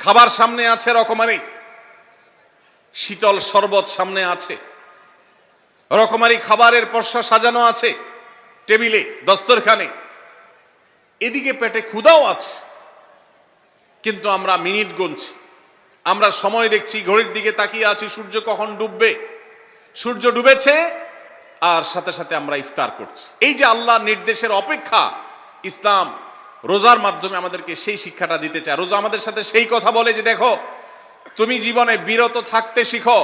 খাবার সামনে আছে রকমারি, শীতল শরবত সামনে আছে, রকমারি খাবারের পসরা সাজানো আছে টেবিলে, দস্তরখানে, এদিকে পেটে ক্ষুধাও আছে, কিন্তু আমরা মিনিট গুনছি, আমরা সময় দেখছি, ঘড়ির দিকে তাকিয়ে আছি সূর্য কখন ডুববে। সূর্য ডুবেছে আর সাথে সাথে আমরা ইফতার করছি। এই যে আল্লাহর নির্দেশের অপেক্ষা, ইসলাম রোজার মাধ্যমে আমাদেরকে সেই শিক্ষাটা দিতে চায়। রোজা আমাদের সাথে সেই কথা বলে যে দেখো, তুমি জীবনে বিরত থাকতে শিখো,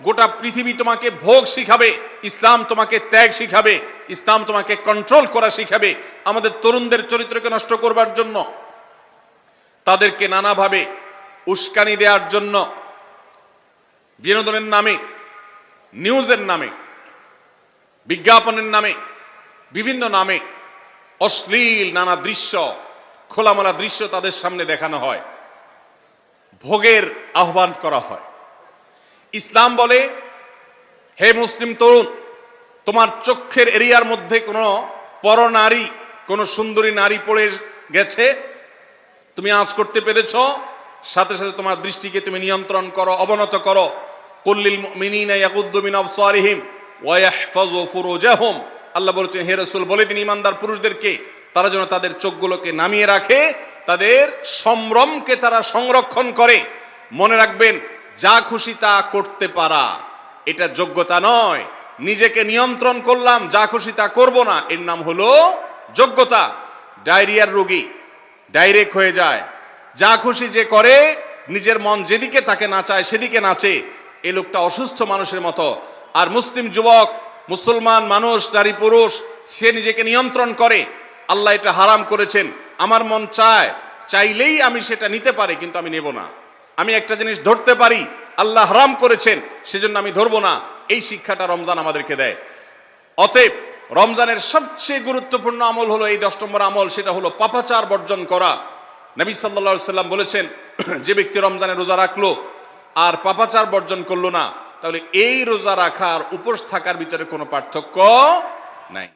গোটা পৃথিবী তোমাকে ভোগ শিখাবে, ইসলাম তোমাকে ত্যাগ শিখাবে, ইসলাম তোমাকে কন্ট্রোল করা শিখাবে। আমাদের তরুণদের চরিত্রকে নষ্ট করবার জন্য, তাদেরকে নানাভাবে উস্কানি দেওয়ার জন্য, বিনোদনের নামে, নিউজের নামে, বিজ্ঞাপনের নামে, বিভিন্ন নামে অশ্লীল নানা দৃশ্য, খোলামেলা দৃশ্য তাদের সামনে দেখানো হয়, ভোগের আহ্বান করা হয়। ইসলাম বলে, হে মুসলিম তরুণ, তোমার চোখের এরিয়ার মধ্যে কোনো পরনারী, কোনো সুন্দরী নারী পড়ে গেছে, তুমি আঁচ করতে পেরেছ, সাথে সাথে তোমার দৃষ্টিকে তুমি নিয়ন্ত্রণ করো, অবনত করো। কুল্লিল মুমিনিনা ইয়াগুদ্দু মিন আবসারিহিম ওয়া ইয়াহফাযু ফুরুজাহুম, আল্লাহ বলেছেন হে রাসূল বলে দিন ঈমানদার পুরুষদেরকে, তারা যেন তাদের চোখগুলোকে নামিয়ে রাখে, তাদের সম্ভ্রমকে তারা সংরক্ষণ করে। মনে রাখবেন, যা খুশি তা করতে পারা এটা যোগ্যতা নয়। নিজেকে নিয়ন্ত্রণ করলাম, যা খুশি তা করব না, এর নাম হলো যোগ্যতা। ডায়রিয়ার রোগী ডাইরেক্ট হয়ে যায়, যা খুশি যে করে, নিজের মন যেদিকে তাকে নাচায় সেদিকে নাচে, এই লোকটা অসুস্থ মানুষের মতো। আর মুসলিম যুবক, মুসলমান মানুষ, নারী পুরুষ, সে নিজেকে নিয়ন্ত্রণ করে। আল্লাহ এটা হারাম করেছেন, আমার মন চায়, চাইলেই আমি সেটা নিতে পারি, কিন্তু আমি নেব না। আমি একটা জিনিস ধরতে পারি, আল্লাহ হারাম করেছেন, সেজন্য আমি ধরবো না। এই শিক্ষাটা রমজান আমাদেরকে দেয়। অতএব রমজানের সবচেয়ে গুরুত্বপূর্ণ আমল হলো এই 10 নম্বর আমল, সেটা হলো পাপাচার বর্জন করা। নবী সাল্লাল্লাহু আলাইহি সাল্লাম বলেছেন, যে ব্যক্তি রমজানে রোজা রাখলো আর পাপাচার বর্জন করলো না, তাহলে এই রোজা রাখার উপোস থাকার ভিতরে কোনো পার্থক্য নাই।